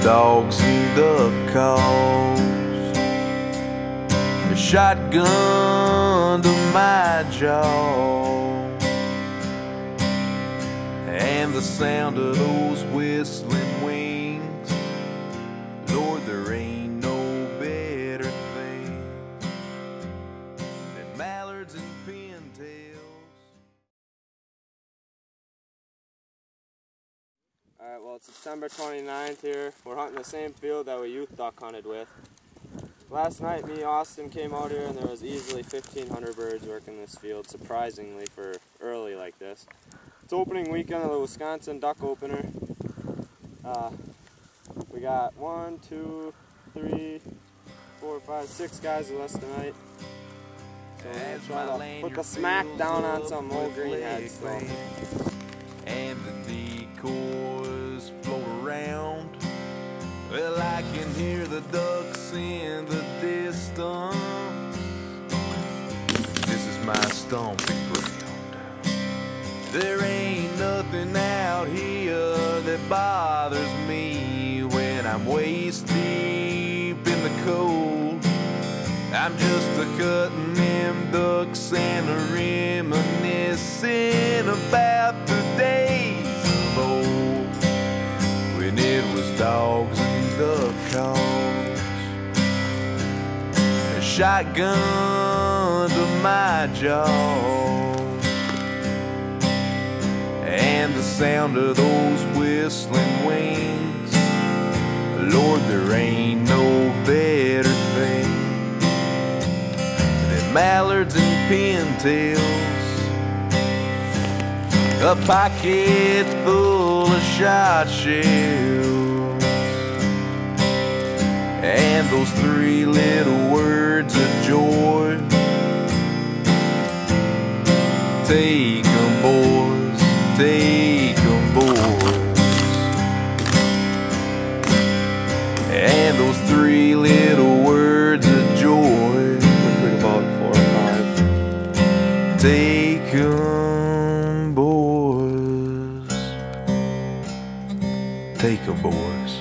dogs and duck calls, a shotgun to my jaw, and the sound of those whistling wings. Lord, there ain't no better thing than mallards and pintails. Alright, well, it's September 29th here. We're hunting the same field that we youth duck hunted with. Last night, me and Austin came out here and there was easily 1,500 birds working this field, surprisingly for early like this. It's opening weekend of the Wisconsin duck opener. We got 1, 2, 3, 4, 5, 6 guys with us tonight. So we're going to try to put the smack down on some old greenheads. And the decoys float around. Well, I can hear the ducks in the distance. This is my stomping ground. There ain't nothing out here that bothers me when I'm waist deep in the cold. I'm just a-cutting them ducks and a-reminiscing about the days of old, when it was dogs and duck calls, a shotgun to my jaw, and the sound of those whistling wings. Lord, there ain't no better thing than mallards and pintails, a pocket full of shot shells, and those 3 little words of joy. Take 'em, boys, take 'em, boys. And those 3 little words of joy. About 4 or 5. Take 'em, boys. Take 'em, boys.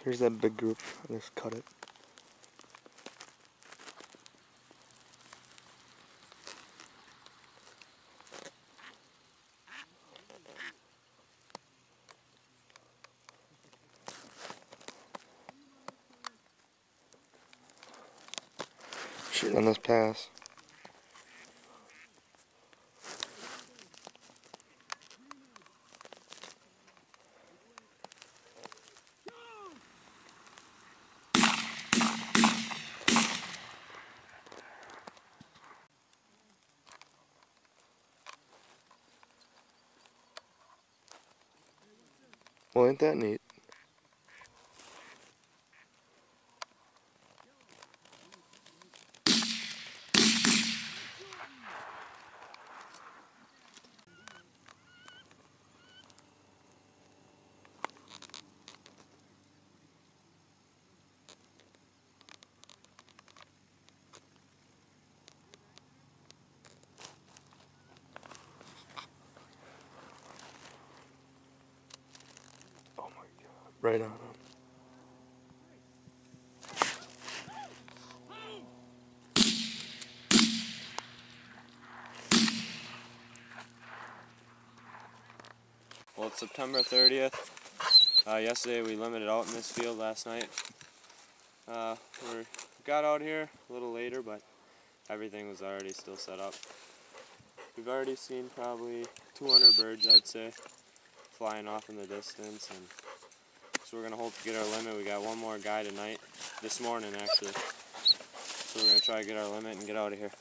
Here's that big group. I just cut it. Shoot on this pass. Well, ain't that neat? Oh my God, right on him. Well, it's September 30th. Yesterday we limited out in this field last night. We got out here a little later, but everything was already still set up. We've already seen probably 200 birds, I'd say, flying off in the distance, and so we're going to hope to get our limit. We got one more guy tonight, this morning actually, so we're going to try to get our limit and get out of here.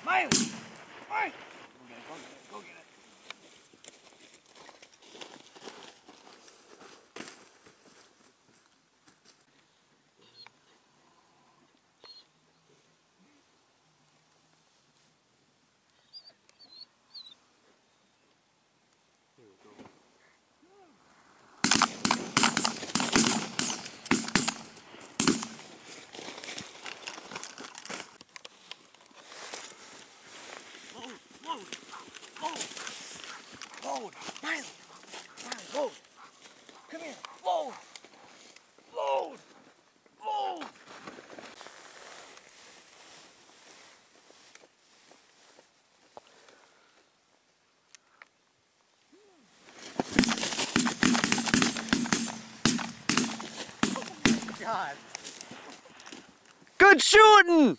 Mallard! Mallard! Go get it. Load! Mallard! Mallard, load! Come here! Load! Load! Load! God! Good shooting!